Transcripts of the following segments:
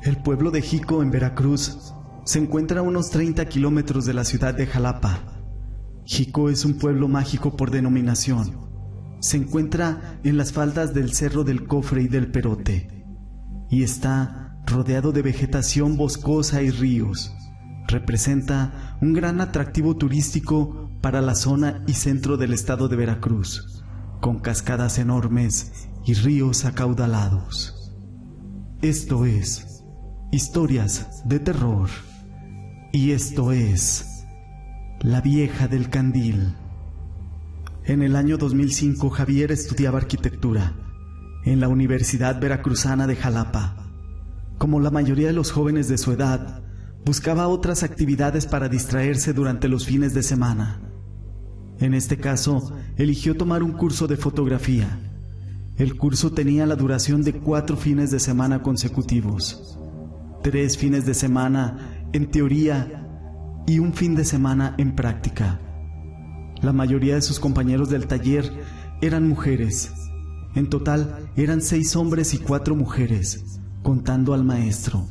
El pueblo de Jico, en Veracruz, se encuentra a unos 30 kilómetros de la ciudad de Jalapa. Jico es un pueblo mágico por denominación. Se encuentra en las faldas del Cerro del Cofre y del Perote, y está rodeado de vegetación boscosa y ríos. Representa un gran atractivo turístico para la zona y centro del estado de Veracruz, con cascadas enormes y ríos acaudalados. Esto es Historias de Terror, y esto es La Vieja del Candil. En el año 2005, Javier estudiaba arquitectura en la Universidad Veracruzana de Jalapa. Como la mayoría de los jóvenes de su edad, buscaba otras actividades para distraerse durante los fines de semana. En este caso, eligió tomar un curso de fotografía. El curso tenía la duración de 4 fines de semana consecutivos, 3 fines de semana en teoría y un fin de semana en práctica. La mayoría de sus compañeros del taller eran mujeres. En total eran 6 hombres y 4 mujeres, contando al maestro.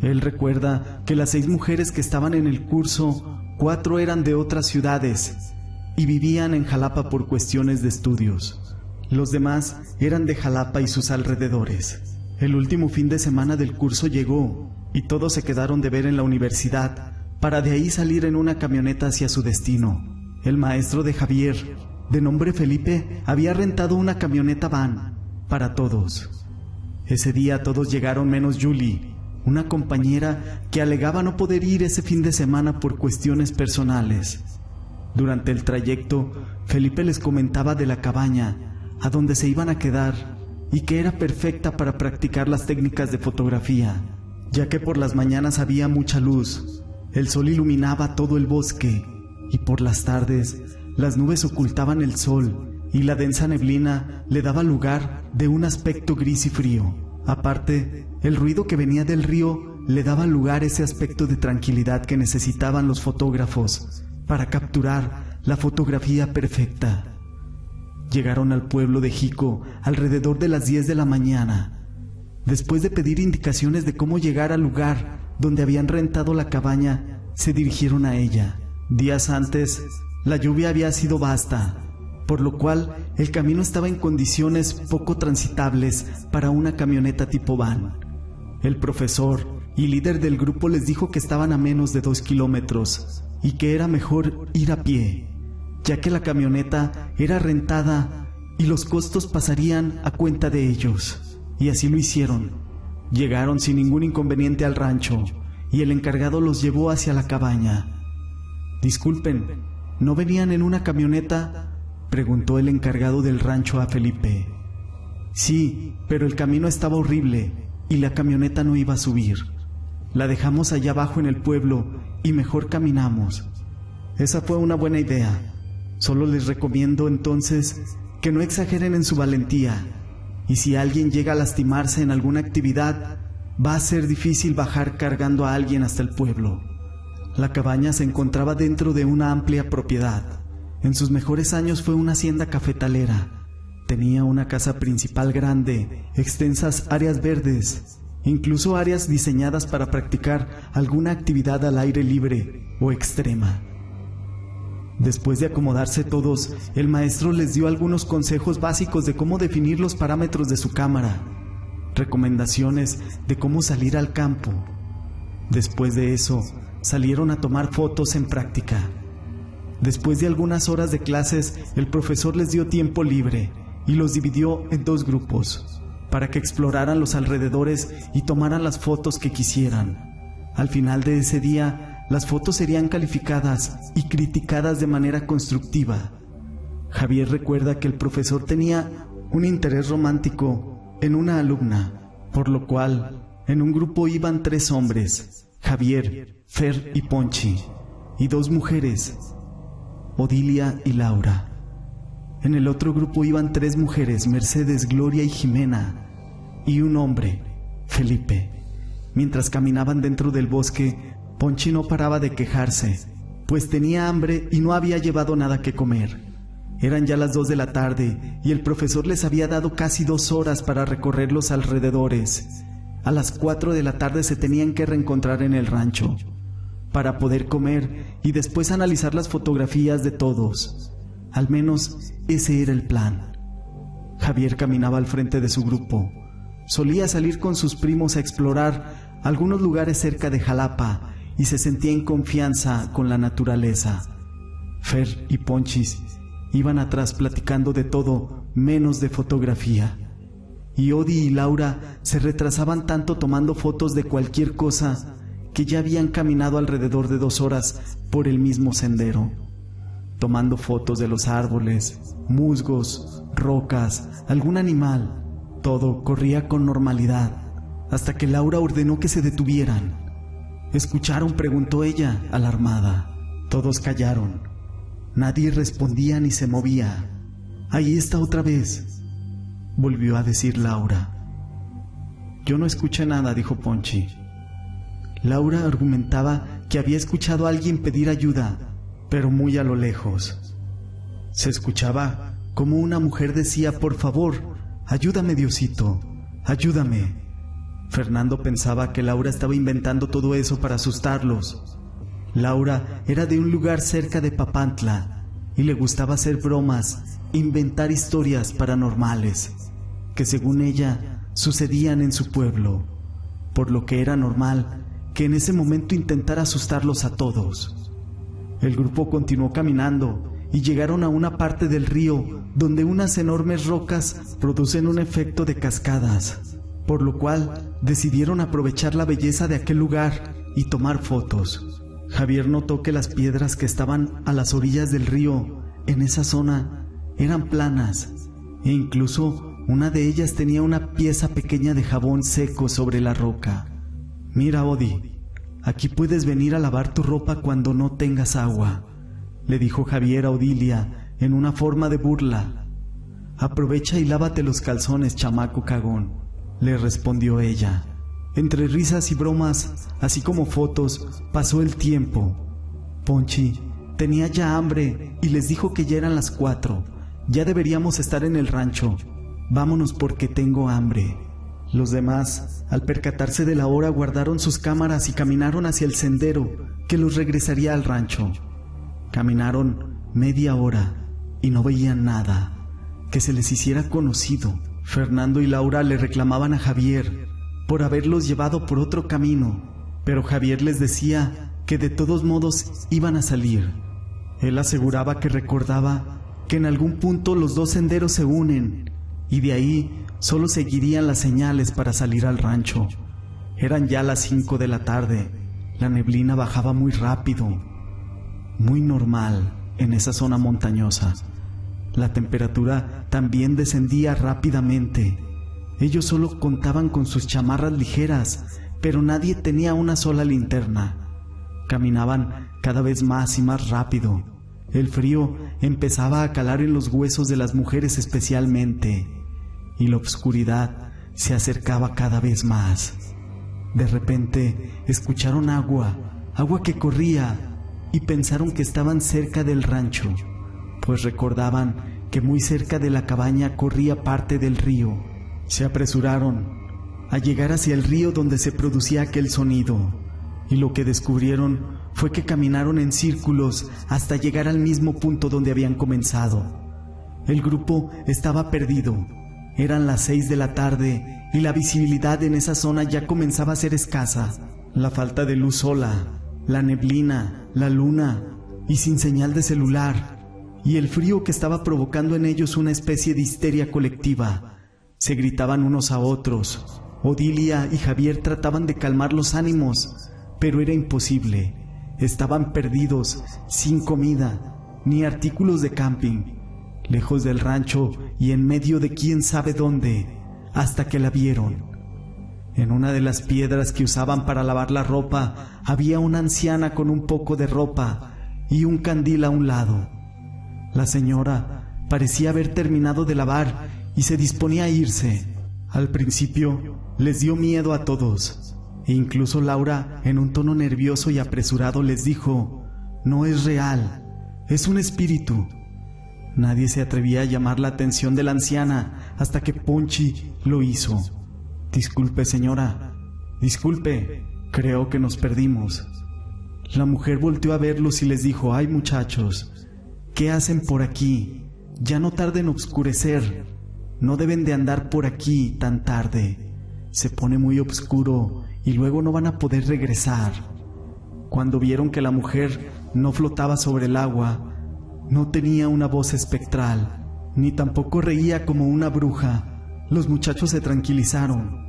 Él recuerda que las 6 mujeres que estaban en el curso, 4 eran de otras ciudades y vivían en Jalapa por cuestiones de estudios. Los demás eran de Jalapa y sus alrededores. El último fin de semana del curso llegó y todos se quedaron de ver en la universidad para de ahí salir en una camioneta hacia su destino. El maestro de Javier, de nombre Felipe, había rentado una camioneta van para todos. Ese día todos llegaron menos Julie, una compañera que alegaba no poder ir ese fin de semana por cuestiones personales. Durante el trayecto, Felipe les comentaba de la cabaña a donde se iban a quedar y que era perfecta para practicar las técnicas de fotografía, ya que por las mañanas había mucha luz, el sol iluminaba todo el bosque y por las tardes las nubes ocultaban el sol y la densa neblina le daba lugar de un aspecto gris y frío. Aparte, el ruido que venía del río le daba lugar ese aspecto de tranquilidad que necesitaban los fotógrafos para capturar la fotografía perfecta. Llegaron al pueblo de Jico alrededor de las 10 de la mañana. Después de pedir indicaciones de cómo llegar al lugar donde habían rentado la cabaña, se dirigieron a ella. Días antes, la lluvia había sido vasta, por lo cual el camino estaba en condiciones poco transitables para una camioneta tipo van. El profesor y líder del grupo les dijo que estaban a menos de 2 kilómetros y que era mejor ir a pie, ya que la camioneta era rentada y los costos pasarían a cuenta de ellos. Y así lo hicieron. Llegaron sin ningún inconveniente al rancho y el encargado los llevó hacia la cabaña. «Disculpen, ¿no venían en una camioneta?», preguntó el encargado del rancho a Felipe. «Sí, pero el camino estaba horrible y la camioneta no iba a subir. La dejamos allá abajo en el pueblo y mejor caminamos». «Esa fue una buena idea. Solo les recomiendo entonces que no exageren en su valentía, y si alguien llega a lastimarse en alguna actividad, va a ser difícil bajar cargando a alguien hasta el pueblo». La cabaña se encontraba dentro de una amplia propiedad. En sus mejores años fue una hacienda cafetalera. Tenía una casa principal grande, extensas áreas verdes, incluso áreas diseñadas para practicar alguna actividad al aire libre o extrema. Después de acomodarse todos, el maestro les dio algunos consejos básicos de cómo definir los parámetros de su cámara, recomendaciones de cómo salir al campo. Después de eso, salieron a tomar fotos en práctica. Después de algunas horas de clases, el profesor les dio tiempo libre y los dividió en 2 grupos para que exploraran los alrededores y tomaran las fotos que quisieran. Al final de ese día, las fotos serían calificadas y criticadas de manera constructiva. Javier recuerda que el profesor tenía un interés romántico en una alumna, por lo cual en un grupo iban 3 hombres, Javier, Fer y Ponchi, y 2 mujeres, Odilia y Laura. En el otro grupo iban 3 mujeres, Mercedes, Gloria y Jimena, y un hombre, Felipe. Mientras caminaban dentro del bosque, Ponchi no paraba de quejarse, pues tenía hambre y no había llevado nada que comer. Eran ya las 2 de la tarde y el profesor les había dado casi 2 horas para recorrer los alrededores. a las 4 de la tarde se tenían que reencontrar en el rancho para poder comer y después analizar las fotografías de todos. Al menos ese era el plan. Javier caminaba al frente de su grupo. Solía salir con sus primos a explorar algunos lugares cerca de Jalapa y se sentía en confianza con la naturaleza. Fer y Ponchis iban atrás platicando de todo menos de fotografía. Y Odi y Laura se retrasaban tanto tomando fotos de cualquier cosa que ya habían caminado alrededor de 2 horas por el mismo sendero, tomando fotos de los árboles, musgos, rocas, algún animal. Todo corría con normalidad, hasta que Laura ordenó que se detuvieran. ¿Escucharon?, preguntó ella, alarmada. Todos callaron. Nadie respondía ni se movía. Ahí está otra vez, volvió a decir Laura. Yo no escuché nada, dijo Ponchi. Laura argumentaba que había escuchado a alguien pedir ayuda, pero muy a lo lejos. Se escuchaba como una mujer decía: por favor, ayúdame, Diosito, ayúdame. Fernando pensaba que Laura estaba inventando todo eso para asustarlos. Laura era de un lugar cerca de Papantla y le gustaba hacer bromas e inventar historias paranormales que, según ella, sucedían en su pueblo, por lo que era normal que en ese momento intentara asustarlos a todos. El grupo continuó caminando y llegaron a una parte del río donde unas enormes rocas producen un efecto de cascadas, por lo cual decidieron aprovechar la belleza de aquel lugar y tomar fotos. Javier notó que las piedras que estaban a las orillas del río en esa zona eran planas, e incluso una de ellas tenía una pieza pequeña de jabón seco sobre la roca. Mira, Odi, aquí puedes venir a lavar tu ropa cuando no tengas agua, le dijo Javier a Odilia en una forma de burla. Aprovecha y lávate los calzones, chamaco cagón, le respondió ella. Entre risas y bromas, así como fotos, pasó el tiempo. Ponchi tenía ya hambre y les dijo que ya eran las 4. Ya deberíamos estar en el rancho. Vámonos porque tengo hambre. Los demás, al percatarse de la hora, guardaron sus cámaras y caminaron hacia el sendero que los regresaría al rancho. Caminaron media hora y no veían nada que se les hiciera conocido. Fernando y Laura le reclamaban a Javier por haberlos llevado por otro camino, pero Javier les decía que de todos modos iban a salir. Él aseguraba que recordaba que en algún punto los 2 senderos se unen y de ahí solo seguirían las señales para salir al rancho. Eran ya las 5 de la tarde. La neblina bajaba muy rápido, muy normal en esa zona montañosa. La temperatura también descendía rápidamente. Ellos solo contaban con sus chamarras ligeras, pero nadie tenía una sola linterna. Caminaban cada vez más y más rápido. El frío empezaba a calar en los huesos de las mujeres especialmente, y la oscuridad se acercaba cada vez más. De repente escucharon agua que corría, y pensaron que estaban cerca del rancho, pues recordaban que muy cerca de la cabaña corría parte del río. Se apresuraron a llegar hacia el río donde se producía aquel sonido, y lo que descubrieron fue que caminaron en círculos hasta llegar al mismo punto donde habían comenzado. El grupo estaba perdido. Eran las 6 de la tarde y la visibilidad en esa zona ya comenzaba a ser escasa. La falta de luz sola, la neblina, la luna y sin señal de celular, y el frío que estaba provocando en ellos una especie de histeria colectiva. Se gritaban unos a otros. Odilia y Javier trataban de calmar los ánimos, pero era imposible. Estaban perdidos, sin comida, ni artículos de camping, lejos del rancho y en medio de quién sabe dónde, hasta que la vieron. En una de las piedras que usaban para lavar la ropa había una anciana con un poco de ropa y un candil a un lado. La señora parecía haber terminado de lavar y se disponía a irse. Al principio les dio miedo a todos, e incluso Laura, en un tono nervioso y apresurado, les dijo: «No es real, es un espíritu». Nadie se atrevía a llamar la atención de la anciana hasta que Ponchi lo hizo. «Disculpe, señora, «Disculpe, creo que nos perdimos». La mujer volteó a verlos y les dijo: «Ay, muchachos, ¿qué hacen por aquí? Ya no tarde en oscurecer. No deben de andar por aquí tan tarde. Se pone muy oscuro y luego no van a poder regresar». Cuando vieron que la mujer no flotaba sobre el agua, no tenía una voz espectral, ni tampoco reía como una bruja, los muchachos se tranquilizaron.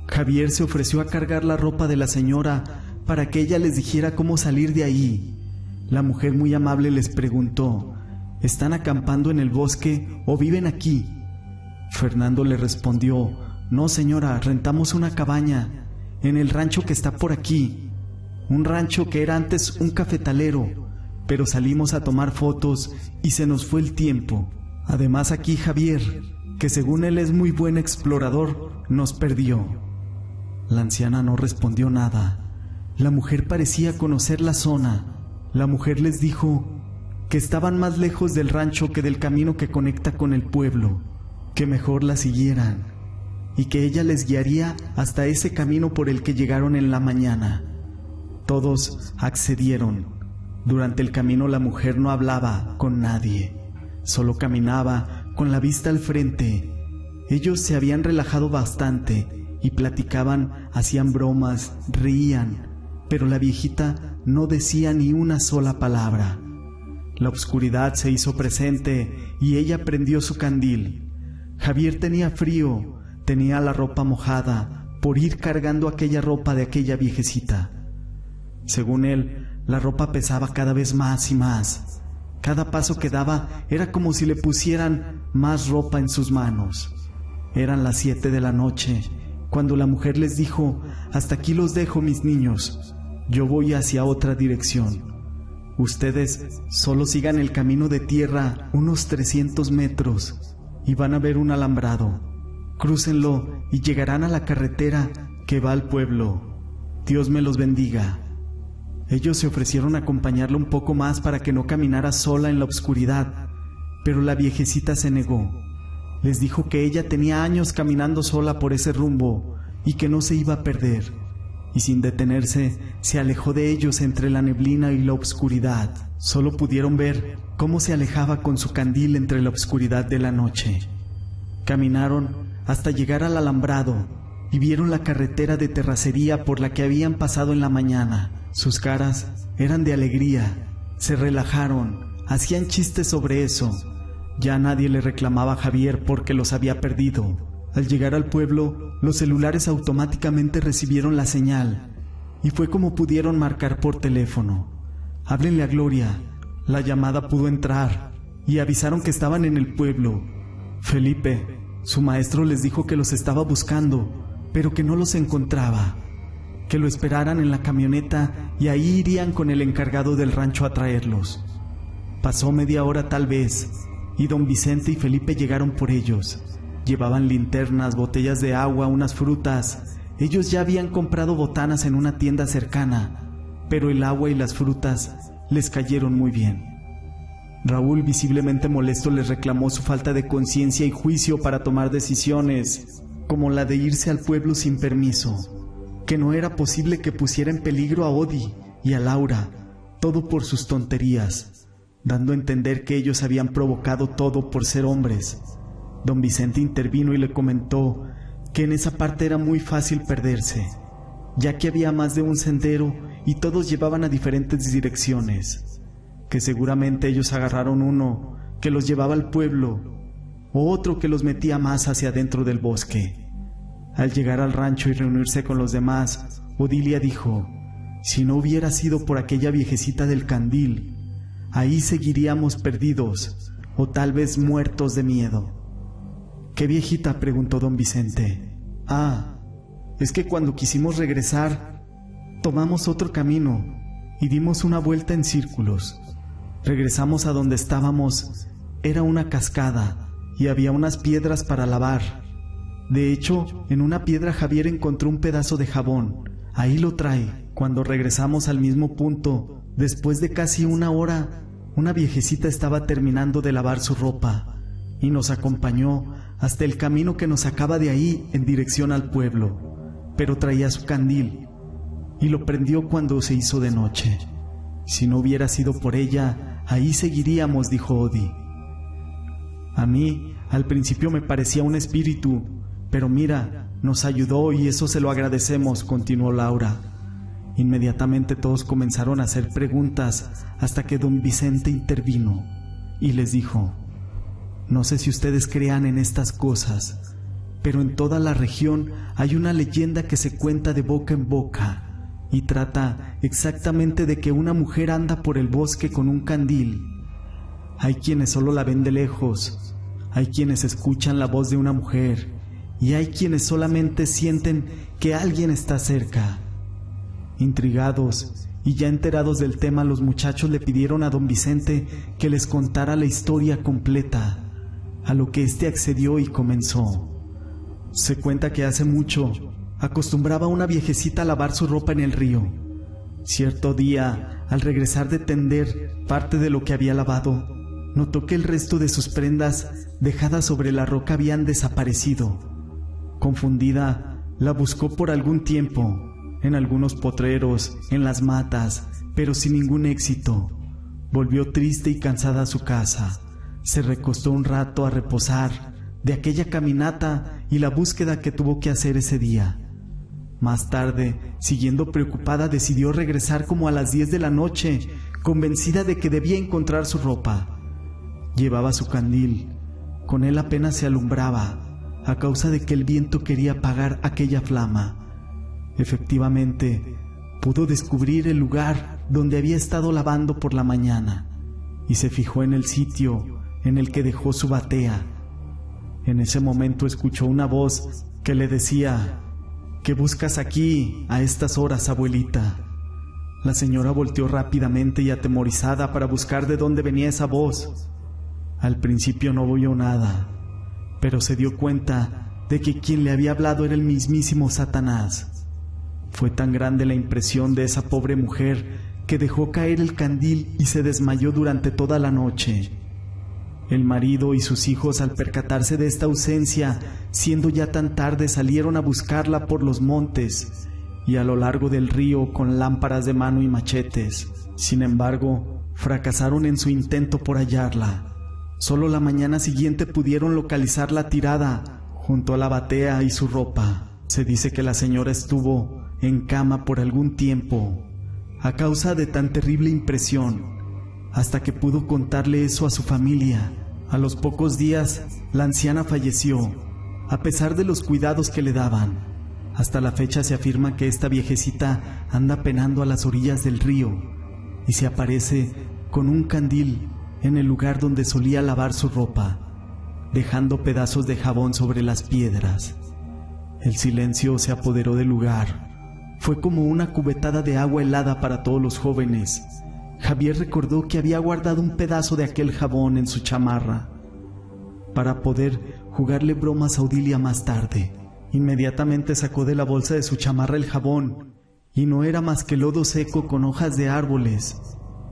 Javier se ofreció a cargar la ropa de la señora para que ella les dijera cómo salir de ahí. La mujer muy amable les preguntó: ¿están acampando en el bosque o viven aquí? Fernando le respondió: no señora, rentamos una cabaña en el rancho que está por aquí, un rancho que era antes un cafetalero, pero salimos a tomar fotos y se nos fue el tiempo. Además aquí Javier, que según él es muy buen explorador, nos perdió. La anciana no respondió nada. La mujer parecía conocer la zona. La mujer les dijo que estaban más lejos del rancho que del camino que conecta con el pueblo, que mejor la siguieran, y que ella les guiaría hasta ese camino por el que llegaron en la mañana. Todos accedieron. Durante el camino la mujer no hablaba con nadie, solo caminaba con la vista al frente. Ellos se habían relajado bastante y platicaban, hacían bromas, reían, pero la viejita no decía ni una sola palabra. La oscuridad se hizo presente y ella prendió su candil. Javier tenía frío, tenía la ropa mojada por ir cargando aquella ropa de aquella viejecita. Según él, la ropa pesaba cada vez más y más. Cada paso que daba era como si le pusieran más ropa en sus manos. Eran las 7 de la noche, cuando la mujer les dijo: hasta aquí los dejo, mis niños, yo voy hacia otra dirección. Ustedes solo sigan el camino de tierra unos 300 metros y van a ver un alambrado. Crúcenlo y llegarán a la carretera que va al pueblo. Dios me los bendiga. Ellos se ofrecieron a acompañarla un poco más para que no caminara sola en la oscuridad, pero la viejecita se negó. Les dijo que ella tenía años caminando sola por ese rumbo y que no se iba a perder, y sin detenerse se alejó de ellos entre la neblina y la oscuridad. Solo pudieron ver cómo se alejaba con su candil entre la oscuridad de la noche. Caminaron hasta llegar al alambrado y vieron la carretera de terracería por la que habían pasado en la mañana. Sus caras eran de alegría, se relajaron, hacían chistes sobre eso. Ya nadie le reclamaba a Javier porque los había perdido. Al llegar al pueblo, los celulares automáticamente recibieron la señal y fue como pudieron marcar por teléfono: háblenle a Gloria. La llamada pudo entrar y avisaron que estaban en el pueblo. Felipe, su maestro, les dijo que los estaba buscando, pero que no los encontraba, que lo esperaran en la camioneta y ahí irían con el encargado del rancho a traerlos. Pasó media hora tal vez, y don Vicente y Felipe llegaron por ellos. Llevaban linternas, botellas de agua, unas frutas. Ellos ya habían comprado botanas en una tienda cercana, pero el agua y las frutas les cayeron muy bien. Raúl, visiblemente molesto, les reclamó su falta de conciencia y juicio para tomar decisiones, como la de irse al pueblo sin permiso, que no era posible que pusiera en peligro a Odi y a Laura, todo por sus tonterías, dando a entender que ellos habían provocado todo por ser hombres. Don Vicente intervino y le comentó que en esa parte era muy fácil perderse, ya que había más de un sendero y todos llevaban a diferentes direcciones, que seguramente ellos agarraron uno que los llevaba al pueblo o otro que los metía más hacia adentro del bosque. Al llegar al rancho y reunirse con los demás, Odilia dijo: si no hubiera sido por aquella viejecita del candil, ahí seguiríamos perdidos o tal vez muertos de miedo. ¿Qué viejita?, preguntó don Vicente. Ah, es que cuando quisimos regresar, tomamos otro camino y dimos una vuelta en círculos. Regresamos a donde estábamos, era una cascada y había unas piedras para lavar. De hecho, en una piedra Javier encontró un pedazo de jabón, ahí lo trae. Cuando regresamos al mismo punto, después de casi una hora, una viejecita estaba terminando de lavar su ropa y nos acompañó hasta el camino que nos sacaba de ahí en dirección al pueblo. pero traía su candil y lo prendió cuando se hizo de noche. Si no hubiera sido por ella, ahí seguiríamos, dijo Odi. A mí, al principio me parecía un espíritu, pero mira, nos ayudó y eso se lo agradecemos, continuó Laura. Inmediatamente todos comenzaron a hacer preguntas hasta que don Vicente intervino y les dijo: no sé si ustedes crean en estas cosas, pero en toda la región hay una leyenda que se cuenta de boca en boca y trata exactamente de que una mujer anda por el bosque con un candil. Hay quienes solo la ven de lejos, hay quienes escuchan la voz de una mujer y hay quienes solamente sienten que alguien está cerca. Intrigados y ya enterados del tema, los muchachos le pidieron a don Vicente que les contara la historia completa, a lo que éste accedió y comenzó. Se cuenta que hace mucho acostumbraba una viejecita a lavar su ropa en el río. Cierto día, al regresar de tender parte de lo que había lavado, notó que el resto de sus prendas dejadas sobre la roca habían desaparecido. Confundida, la buscó por algún tiempo, en algunos potreros, en las matas, pero sin ningún éxito. Volvió triste y cansada a su casa. Se recostó un rato a reposar de aquella caminata y la búsqueda que tuvo que hacer ese día. Más tarde, siguiendo preocupada, decidió regresar como a las 10 de la noche, convencida de que debía encontrar su ropa. Llevaba su candil. Con él apenas se alumbraba, a causa de que el viento quería apagar aquella flama. Efectivamente, pudo descubrir el lugar donde había estado lavando por la mañana y se fijó en el sitio en el que dejó su batea. En ese momento escuchó una voz que le decía: ¿qué buscas aquí a estas horas, abuelita? La señora volteó rápidamente y atemorizada para buscar de dónde venía esa voz. Al principio no oyó nada, pero se dio cuenta de que quien le había hablado era el mismísimo Satanás. Fue tan grande la impresión de esa pobre mujer que dejó caer el candil y se desmayó durante toda la noche. El marido y sus hijos, al percatarse de esta ausencia, siendo ya tan tarde, salieron a buscarla por los montes y a lo largo del río con lámparas de mano y machetes. Sin embargo, fracasaron en su intento por hallarla. Solo la mañana siguiente pudieron localizarla tirada junto a la batea y su ropa. Se dice que la señora estuvo en cama por algún tiempo a causa de tan terrible impresión, hasta que pudo contarle eso a su familia. A los pocos días, la anciana falleció, a pesar de los cuidados que le daban. Hasta la fecha se afirma que esta viejecita anda penando a las orillas del río y se aparece con un candil en el lugar donde solía lavar su ropa, dejando pedazos de jabón sobre las piedras. El silencio se apoderó del lugar. Fue como una cubetada de agua helada para todos los jóvenes. Javier recordó que había guardado un pedazo de aquel jabón en su chamarra para poder jugarle bromas a Odilia más tarde. Inmediatamente sacó de la bolsa de su chamarra el jabón, y no era más que lodo seco con hojas de árboles.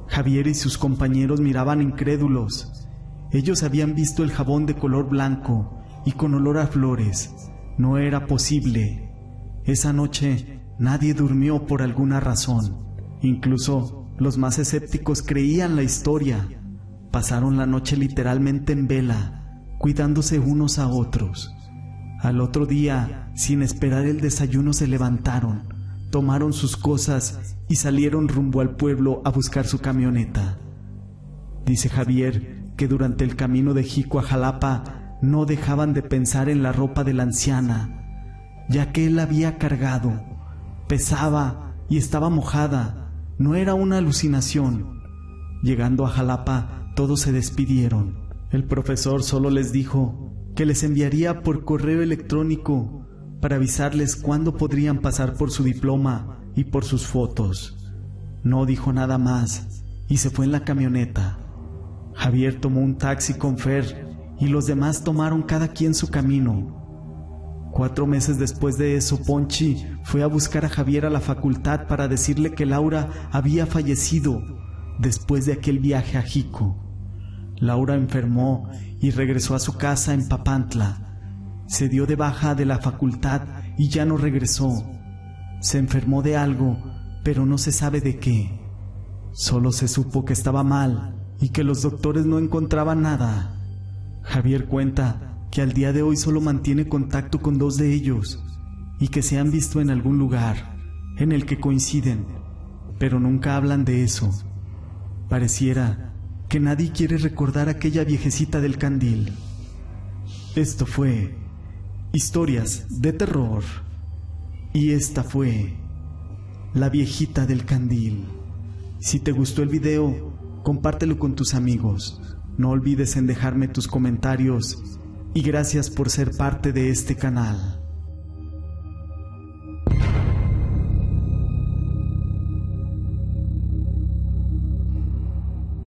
Javier y sus compañeros miraban incrédulos. Ellos habían visto el jabón de color blanco y con olor a flores. No era posible. Esa noche nadie durmió por alguna razón. Incluso los más escépticos creían la historia. Pasaron la noche literalmente en vela, cuidándose unos a otros. Al otro día, sin esperar el desayuno, se levantaron, tomaron sus cosas y salieron rumbo al pueblo a buscar su camioneta. Dice Javier que durante el camino de Jico a Jalapa no dejaban de pensar en la ropa de la anciana, ya que él la había cargado. Pesaba y estaba mojada, no era una alucinación. Llegando a Jalapa, todos se despidieron. El profesor solo les dijo que les enviaría por correo electrónico para avisarles cuándo podrían pasar por su diploma y por sus fotos. No dijo nada más y se fue en la camioneta. Javier tomó un taxi con Fer y los demás tomaron cada quien su camino. 4 meses después de eso, Ponchi fue a buscar a Javier a la facultad para decirle que Laura había fallecido después de aquel viaje a Jico. Laura enfermó y regresó a su casa en Papantla. Se dio de baja de la facultad y ya no regresó. Se enfermó de algo, pero no se sabe de qué. Solo se supo que estaba mal y que los doctores no encontraban nada. Javier cuenta que al día de hoy solo mantiene contacto con 2 de ellos y que se han visto en algún lugar en el que coinciden, pero nunca hablan de eso. Pareciera que nadie quiere recordar a aquella viejecita del candil. Esto fue Historias de Terror y esta fue La Viejita del Candil. Si te gustó el video, compártelo con tus amigos. No olvides en dejarme tus comentarios y gracias por ser parte de este canal.